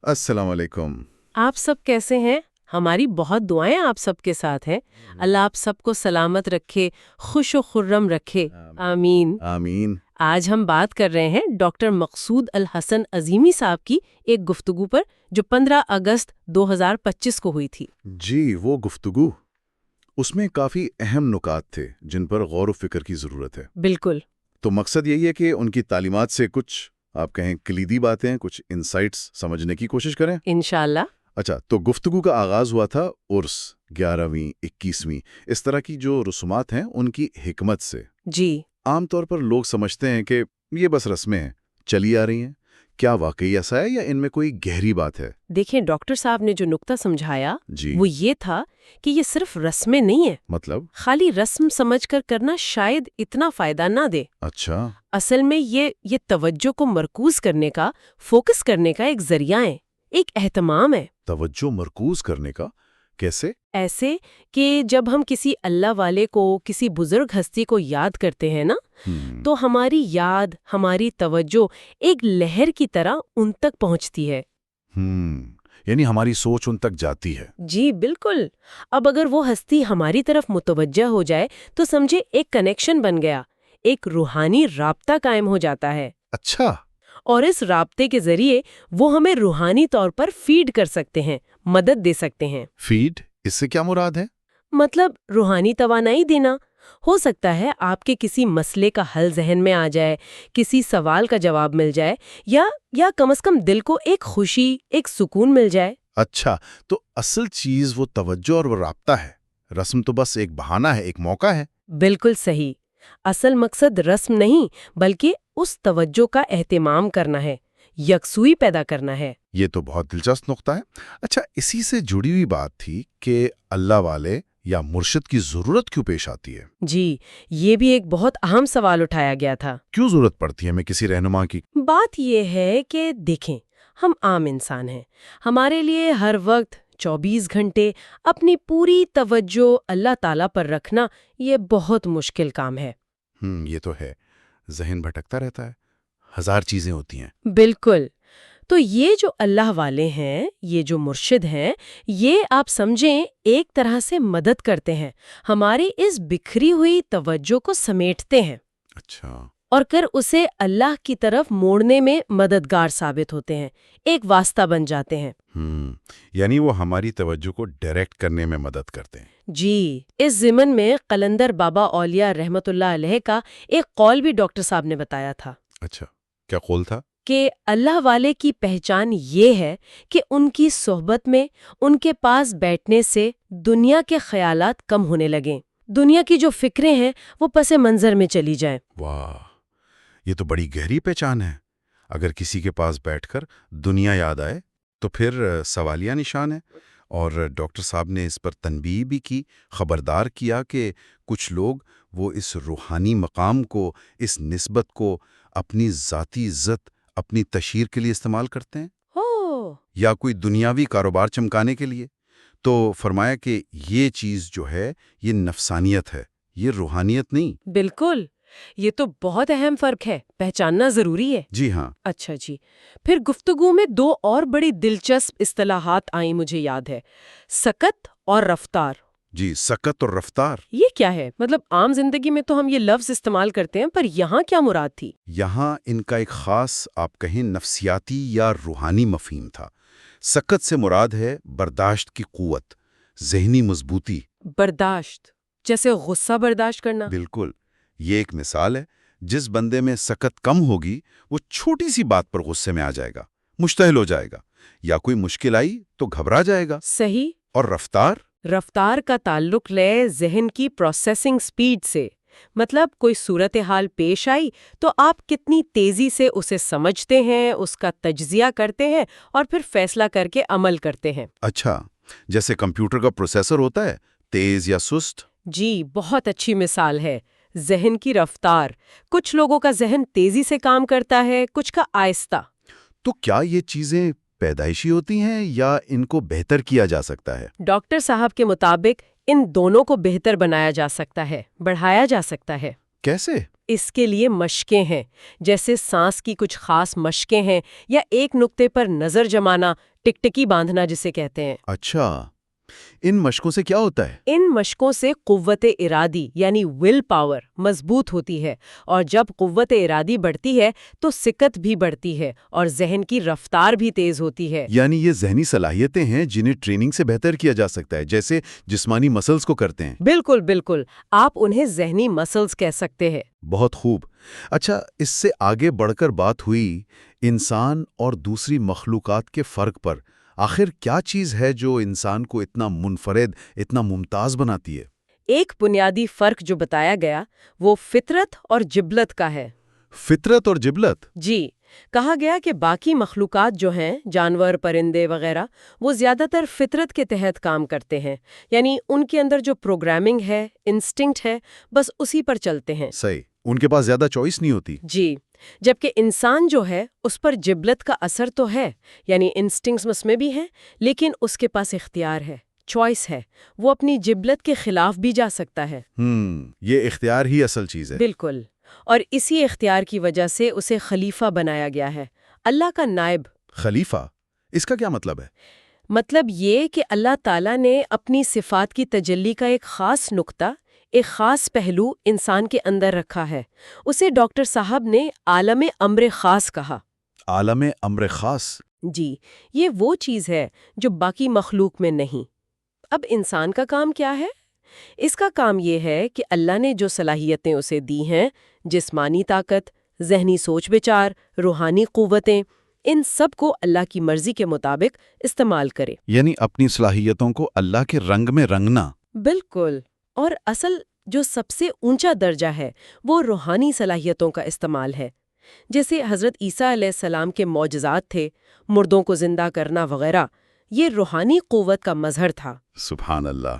السلام علیکم۔ آپ سب کیسے ہیں؟ ہماری بہت دعائیں آپ سب کے ساتھ ہیں۔ اللہ آپ سب کو سلامت رکھے، خوش و خرم رکھے، آمین۔ آمین۔ آج ہم بات کر رہے ہیں ڈاکٹر مقصود الحسن عظیمی صاحب کی ایک گفتگو پر جو 15 اگست 2025 کو ہوئی تھی۔ جی، وہ گفتگو، اس میں کافی اہم نکات تھے جن پر غور و فکر کی ضرورت ہے۔ بالکل۔ تو مقصد یہی ہے کہ ان کی تعلیمات سے کچھ آپ کہیں کلیدی باتیں، کچھ انسائٹس سمجھنے کی کوشش کریں۔ انشاءاللہ۔ اچھا، تو گفتگو کا آغاز ہوا تھا عرس 11ویں 21ویں اس طرح کی جو رسومات ہیں ان کی حکمت سے۔ جی۔ عام طور پر لوگ سمجھتے ہیں کہ یہ بس رسمیں ہیں، چلی آ رہی ہیں۔ کیا واقعی ایسا ہے یا ان میں کوئی گہری بات ہے؟ دیکھیں، ڈاکٹر صاحب نے جو نقطہ سمجھایا جی، وہ یہ تھا کہ یہ صرف رسمیں نہیں ہیں۔ مطلب؟ خالی رسم سمجھ کر کرنا شاید اتنا فائدہ نہ دے۔ اچھا۔ اصل میں یہ توجہ کو مرکوز کرنے کا، فوکس کرنے کا ایک ذریعہ ہے، ایک اہتمام ہے۔ توجہ مرکوز کرنے کا کیسے؟ ایسے کہ جب ہم کسی اللہ والے کو، کسی بزرگ ہستی کو یاد کرتے ہیں نا، تو ہماری یاد، ہماری توجہ ایک لہر کی طرح ان تک پہنچتی ہے۔ یعنی ہماری سوچ ان تک جاتی ہے۔ جی بالکل۔ اب اگر وہ ہستی ہماری طرف متوجہ ہو جائے تو سمجھے ایک کنیکشن بن گیا، ایک روحانی رابطہ قائم ہو جاتا ہے۔ اچھا۔ اور اس رابطے کے ذریعے وہ ہمیں روحانی طور پر فیڈ کر سکتے ہیں، مدد دے سکتے ہیں۔ فیڈ، اس سے کیا مراد ہے؟ مطلب روحانی توانائی دینا۔ ہو سکتا ہے آپ کے کسی مسئلے کا حل ذہن میں آ جائے، کسی سوال کا جواب مل جائے، یا کم از کم دل کو ایک خوشی، ایک سکون مل جائے۔ اچھا، تو اصل چیز وہ توجہ اور وہ رابطہ ہے، رسم تو بس ایک بہانہ ہے، ایک موقع ہے۔ بالکل صحیح۔ اصل مقصد رسم نہیں بلکہ اس توجہ کا اہتمام کرنا ہے، یکسوئی پیدا کرنا ہے۔ یہ تو بہت دلچسپ نقطہ ہے۔ اچھا، اسی سے جڑی ہوئی بات تھی کہ اللہ والے یا مرشد کی ضرورت کیوں پیش آتی ہے؟ جی، یہ بھی ایک بہت اہم سوال اٹھایا گیا تھا۔ کیوں ضرورت پڑتی ہے ہمیں کسی رہنما کی؟ بات یہ ہے کہ دیکھیں، ہم عام انسان ہیں، ہمارے لیے ہر وقت 24 گھنٹے اپنی پوری توجہ اللہ تعالیٰ پر رکھنا یہ بہت مشکل کام ہے۔ یہ تو ہے، ذہن بھٹکتا رہتا ہے، ہزار چیزیں ہوتی ہیں۔ بالکل۔ تو یہ جو اللہ والے ہیں، یہ جو مرشد ہیں، یہ آپ سمجھیں ایک طرح سے مدد کرتے ہیں، ہماری اس بکھری ہوئی توجہ کو سمیٹتے ہیں۔ اچھا۔ اور کر اسے اللہ کی طرف موڑنے میں مددگار ثابت ہوتے ہیں، ایک واسطہ بن جاتے ہیں۔ یعنی وہ ہماری توجہ کو ڈائریکٹ کرنے میں مدد کرتے ہیں۔ جی، اس ضمن میں قلندر بابا اولیاء رحمت اللہ علیہ کا ایک قول بھی ڈاکٹر صاحب نے بتایا تھا۔ اچھا، کیا قول تھا؟ کہ اللہ والے کی پہچان یہ ہے کہ ان کی صحبت میں، ان کے پاس بیٹھنے سے دنیا کے خیالات کم ہونے لگیں، دنیا کی جو فکریں ہیں وہ پس منظر میں چلی جائیں۔ واہ، یہ تو بڑی گہری پہچان ہے۔ اگر کسی کے پاس بیٹھ کر دنیا یاد آئے تو پھر سوالیہ نشان ہے۔ اور ڈاکٹر صاحب نے اس پر تنبیہ بھی کی، خبردار کیا کہ کچھ لوگ وہ اس روحانی مقام کو، اس نسبت کو اپنی ذاتی عزت، اپنی تشہیر کے لیے استعمال کرتے ہیں، یا کوئی دنیاوی کاروبار چمکانے کے لیے۔ تو فرمایا کہ یہ چیز جو ہے یہ نفسانیت ہے، یہ روحانیت نہیں۔ بالکل، یہ تو بہت اہم فرق ہے، پہچاننا ضروری ہے۔ جی ہاں۔ اچھا جی، پھر گفتگو میں دو اور بڑی دلچسپ اصطلاحات آئیں مجھے یاد ہے، سکت اور رفتار۔ جی، سکت اور رفتار، یہ کیا ہے؟ مطلب عام زندگی میں تو ہم یہ لفظ استعمال کرتے ہیں، پر یہاں کیا مراد تھی؟ یہاں ان کا ایک خاص آپ کہیں نفسیاتی یا روحانی مفہوم تھا۔ سکت سے مراد ہے برداشت کی قوت، ذہنی مضبوطی۔ برداشت، جیسے غصہ برداشت کرنا؟ بالکل، یہ ایک مثال ہے۔ جس بندے میں سکت کم ہوگی وہ چھوٹی سی بات پر غصے میں آ جائے گا، مشتعل ہو جائے گا، یا کوئی مشکل آئی تو گھبرا جائے گا۔ صحیح۔ اور رفتار؟ رفتار کا تعلق لے ذہن کی پروسیسنگ سپیڈ سے، مطلب کوئی صورتحال پیش آئی تو آپ کتنی تیزی سے اسے سمجھتے ہیں، اس کا تجزیہ کرتے ہیں اور پھر فیصلہ کر کے عمل کرتے ہیں۔ اچھا، جیسے کمپیوٹر کا پروسیسر ہوتا ہے، تیز یا سست؟ جی، بہت اچھی مثال ہے۔ ذہن کی رفتار، کچھ لوگوں کا ذہن تیزی سے کام کرتا ہے، کچھ کا آہستہ۔ تو کیا یہ چیزیں پیدائشی ہوتی ہیں یا ان کو بہتر کیا جا سکتا ہے؟ ڈاکٹر صاحب کے مطابق ان دونوں کو بہتر بنایا جا سکتا ہے، بڑھایا جا سکتا ہے۔ کیسے؟ اس کے لیے مشقیں ہیں، جیسے سانس کی کچھ خاص مشقیں ہیں یا ایک نقطے پر نظر جمانا، ٹکٹکی باندھنا جسے کہتے ہیں۔ اچھا، ان مشقوں سے کیا ہوتا ہے؟ ان مشقوں سے قوت ارادی یعنی ول پاور مضبوط ہوتی ہے، اور جب قوت ارادی بڑھتی ہے تو سکت بھی بڑھتی ہے اور ذہن کی رفتار بھی تیز ہوتی ہے۔ یعنی یہ ذہنی صلاحیتیں ہیں جنہیں ٹریننگ سے بہتر کیا جا سکتا ہے، جیسے جسمانی مسلز کو کرتے ہیں۔ بالکل بالکل، آپ انہیں ذہنی مسلز کہہ سکتے ہیں۔ بہت خوب۔ اچھا، اس سے آگے بڑھ کر بات ہوئی انسان اور دوسری مخلوقات کے فرق پر۔ آخر کیا چیز ہے جو انسان کو اتنا منفرد، اتنا ممتاز بناتی ہے؟ ایک بنیادی فرق جو بتایا گیا وہ فطرت اور جبلت کا ہے۔ فطرت اور جبلت؟ جی، کہا گیا کہ باقی مخلوقات جو ہیں، جانور، پرندے وغیرہ، وہ زیادہ تر فطرت کے تحت کام کرتے ہیں، یعنی ان کے اندر جو پروگرامنگ ہے، انسٹنکٹ ہے، بس اسی پر چلتے ہیں۔ صحیح، ان کے پاس زیادہ چوائس نہیں ہوتی۔ جی، جبکہ انسان جو ہے اس پر جبلت کا اثر تو ہے، یعنی انسٹنکٹس اس میں بھی ہیں، لیکن اس کے پاس اختیار ہے، چوائس ہے، وہ اپنی جبلت کے خلاف بھی جا سکتا ہے۔ یہ اختیار ہی اصل چیز ہے۔ بالکل، اور اسی اختیار کی وجہ سے اسے خلیفہ بنایا گیا ہے، اللہ کا نائب۔ خلیفہ، اس کا کیا مطلب ہے؟ مطلب یہ کہ اللہ تعالیٰ نے اپنی صفات کی تجلی کا ایک خاص نقطہ، ایک خاص پہلو انسان کے اندر رکھا ہے۔ اسے ڈاکٹر صاحب نے عالم امر خاص کہا۔ عالم امر خاص؟ جی، یہ وہ چیز ہے جو باقی مخلوق میں نہیں۔ اب انسان کا کام کیا ہے؟ اس کا کام یہ ہے کہ اللہ نے جو صلاحیتیں اسے دی ہیں، جسمانی طاقت، ذہنی سوچ بچار، روحانی قوتیں، ان سب کو اللہ کی مرضی کے مطابق استعمال کرے۔ یعنی اپنی صلاحیتوں کو اللہ کے رنگ میں رنگنا۔ بالکل، اور اصل جو سب سے اونچا درجہ ہے وہ روحانی صلاحیتوں کا استعمال ہے، جیسے حضرت عیسیٰ علیہ السلام کے معجزات تھے، مردوں کو زندہ کرنا وغیرہ، یہ روحانی قوت کا مظہر تھا۔ سبحان اللہ،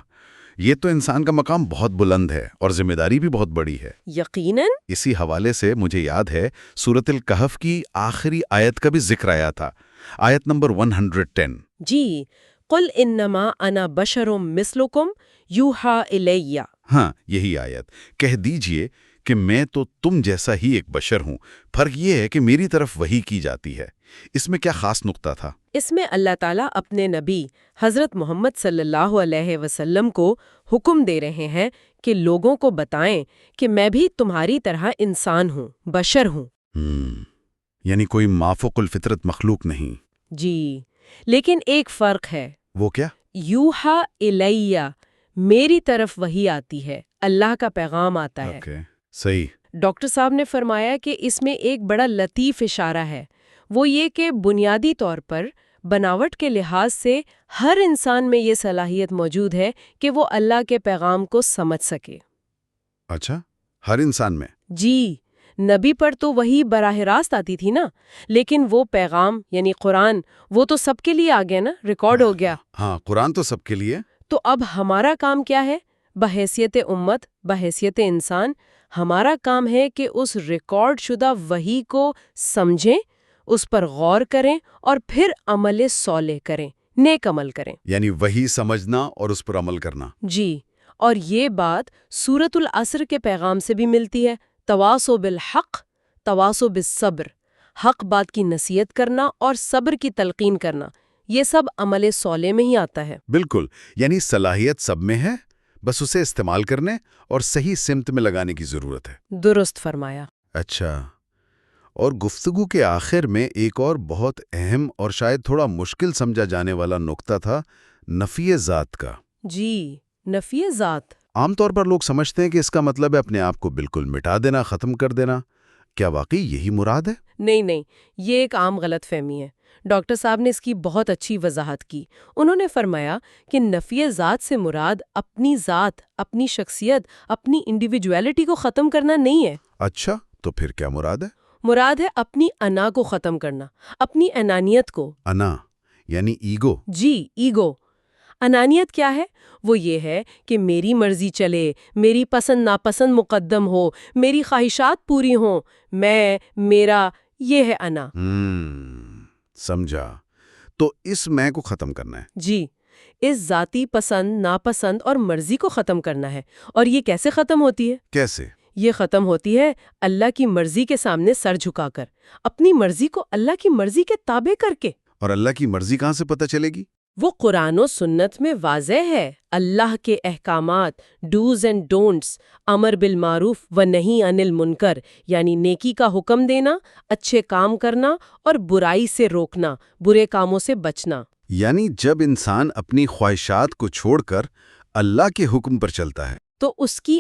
یہ تو انسان کا مقام بہت بلند ہے اور ذمہ داری بھی بہت بڑی ہے۔ یقیناً۔ اسی حوالے سے مجھے یاد ہے سورۃ الکہف کی آخری آیت کا بھی ذکر آیا تھا، آیت نمبر 110۔ جی، قل انما انا بشر مثلکم یوحا الیہ۔ ہاں، یہی آیت۔ کہہ دیجئے کہ میں تو تم جیسا ہی ایک بشر ہوں، فرق یہ ہے کہ میری طرف وحی کی جاتی ہے۔ اس میں کیا خاص نقطہ تھا؟ اس میں اللہ تعالیٰ اپنے نبی حضرت محمد صلی اللہ علیہ وسلم کو حکم دے رہے ہیں کہ لوگوں کو بتائیں کہ میں بھی تمہاری طرح انسان ہوں، بشر ہوں۔ یعنی کوئی مافوق الفطرت مخلوق نہیں۔ جی، لیکن ایک فرق ہے۔ وہ کیا؟ یوحا الیہ، میری طرف وحی آتی ہے، اللہ کا پیغام آتا ہے۔ صحیح۔ ڈاکٹر صاحب نے فرمایا کہ اس میں ایک بڑا لطیف اشارہ ہے، وہ یہ کہ بنیادی طور پر بناوٹ کے لحاظ سے ہر انسان میں یہ صلاحیت موجود ہے کہ وہ اللہ کے پیغام کو سمجھ سکے۔ اچھا، ہر انسان میں؟ جی، نبی پر تو وہی براہ راست آتی تھی نا، لیکن وہ پیغام یعنی قرآن، وہ تو سب کے لیے آ گیا نا، ریکارڈ ہو گیا۔ ہاں، قرآن تو سب کے لیے۔ تو اب ہمارا کام کیا ہے؟ بحیثیت امت، بحیثیت انسان، ہمارا کام ہے کہ اس ریکارڈ شدہ وحی کو سمجھیں، اس پر غور کریں اور پھر عمل صالح کریں، نیک عمل کریں۔ یعنی وحی سمجھنا اور اس پر عمل کرنا۔ جی، اور یہ بات سورۃ العصر کے پیغام سے بھی ملتی ہے، تواصوا بالحق تواصوا بالصبر، حق بات کی نصیحت کرنا اور صبر کی تلقین کرنا، یہ سب عمل صالح میں ہی آتا ہے۔ بالکل، یعنی صلاحیت سب میں ہے، بس اسے استعمال کرنے اور صحیح سمت میں لگانے کی ضرورت ہے۔ درست فرمایا۔ اچھا، اور گفتگو کے آخر میں ایک اور بہت اہم اور شاید تھوڑا مشکل سمجھا جانے والا نقطہ تھا، نفی ذات کا۔ جی، نفی ذات۔ عام طور پر لوگ سمجھتے ہیں کہ اس کا مطلب ہے اپنے آپ کو بالکل مٹا دینا، ختم کر دینا۔ کیا واقعی یہی مراد ہے؟ نہیں، یہ ایک عام غلط فہمی ہے۔ ڈاکٹر صاحب نے اس کی بہت اچھی وضاحت کی۔ انہوں نے فرمایا کہ نفی ذات سے مراد اپنی ذات، اپنی شخصیت، اپنی انڈیویجویلٹی کو ختم کرنا نہیں ہے۔ اچھا، تو پھر کیا مراد ہے؟ مراد ہے اپنی انا کو ختم کرنا، اپنی انانیت کو۔ انا یعنی ایگو؟ جی، ایگو۔ انانیت کیا ہے؟ وہ یہ ہے کہ میری مرضی چلے، میری پسند ناپسند مقدم ہو، میری خواہشات پوری ہوں، میں، میرا، یہ ہے انا۔ سمجھا، تو اس میں کو ختم کرنا ہے۔ جی، اس ذاتی پسند، ناپسند اور مرضی کو ختم کرنا ہے۔ اور یہ کیسے ختم ہوتی ہے؟ کیسے؟ یہ ختم ہوتی ہے اللہ کی مرضی کے سامنے سر جھکا کر، اپنی مرضی کو اللہ کی مرضی کے تابع کر کے۔ اور اللہ کی مرضی کہاں سے پتہ چلے گی؟ وہ قرآن و سنت میں واضح ہے، اللہ کے احکامات، ڈوز اینڈ ڈونٹس، امر بالمعروف و نہی عن المنکر، یعنی نیکی کا حکم دینا، اچھے کام کرنا اور برائی سے روکنا، برے کاموں سے بچنا۔ یعنی جب انسان اپنی خواہشات کو چھوڑ کر اللہ کے حکم پر چلتا ہے تو اس کی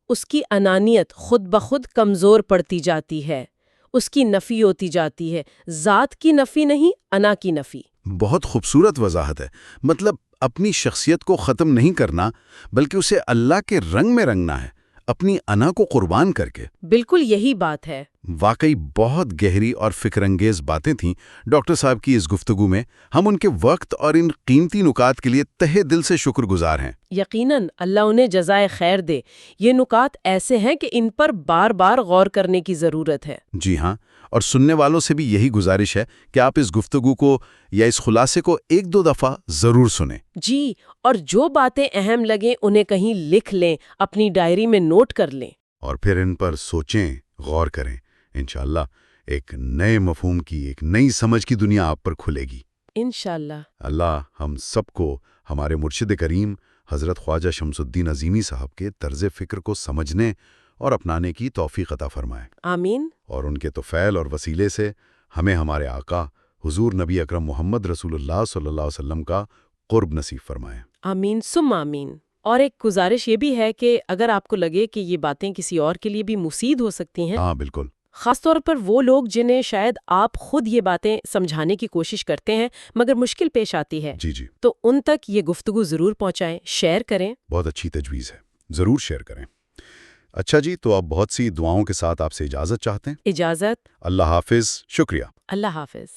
اس کی انانیت خود بخود کمزور پڑتی جاتی ہے، اس کی نفی ہوتی جاتی ہے، ذات کی نفی نہیں، انا کی نفی۔ بہت خوبصورت وضاحت ہے۔ مطلب اپنی شخصیت کو ختم نہیں کرنا بلکہ اسے اللہ کے رنگ میں رنگنا ہے، اپنی انا کو قربان کر کے۔ بالکل یہی بات ہے۔ واقعی بہت گہری اور فکر انگیز باتیں تھیں ڈاکٹر صاحب کی اس گفتگو میں۔ ہم ان کے وقت اور ان قیمتی نکات کے لیے تہہ دل سے شکر گزار ہیں۔ یقیناً اللہ انہیں جزائے خیر دے۔ یہ نکات ایسے ہیں کہ ان پر بار بار غور کرنے کی ضرورت ہے۔ جی ہاں، اور سننے والوں سے بھی یہی گزارش ہے کہ آپ اس گفتگو کو یا اس خلاصے کو 1-2 دفعہ ضرور سنیں۔ جی، اور جو باتیں اہم لگیں انہیں کہیں لکھ لیں، اپنی ڈائری میں نوٹ کر لیں۔ اور پھر ان پر سوچیں، غور کریں۔ انشاءاللہ ایک نئے مفہوم کی، ایک نئی سمجھ کی دنیا آپ پر کھلے گی۔ انشاءاللہ۔ اللہ ہم سب کو ہمارے مرشد کریم حضرت خواجہ شمس الدین عظیمی صاحب کے طرز فکر کو سمجھنے اور اپنانے کی توفیق عطا فرمائے۔ آمین۔ اور ان کے طفیل اور وسیلے سے ہمیں ہمارے آقا حضور نبی اکرم محمد رسول اللہ صلی اللہ علیہ وسلم کا قرب نصیب فرمائے۔ آمین ثم آمین۔ اور ایک گزارش یہ بھی ہے کہ اگر آپ کو لگے کہ یہ باتیں کسی اور کے لیے بھی مفید ہو سکتی ہیں، ہاں بالکل، خاص طور پر وہ لوگ جنہیں شاید آپ خود یہ باتیں سمجھانے کی کوشش کرتے ہیں مگر مشکل پیش آتی ہے، جی تو ان تک یہ گفتگو ضرور پہنچائیں، شیئر کریں۔ بہت اچھی تجویز ہے، ضرور شیئر کریں۔ اچھا جی، تو آپ بہت سی دعاؤں کے ساتھ آپ سے اجازت چاہتے ہیں۔ اجازت۔ اللہ حافظ، شکریہ۔ اللہ حافظ۔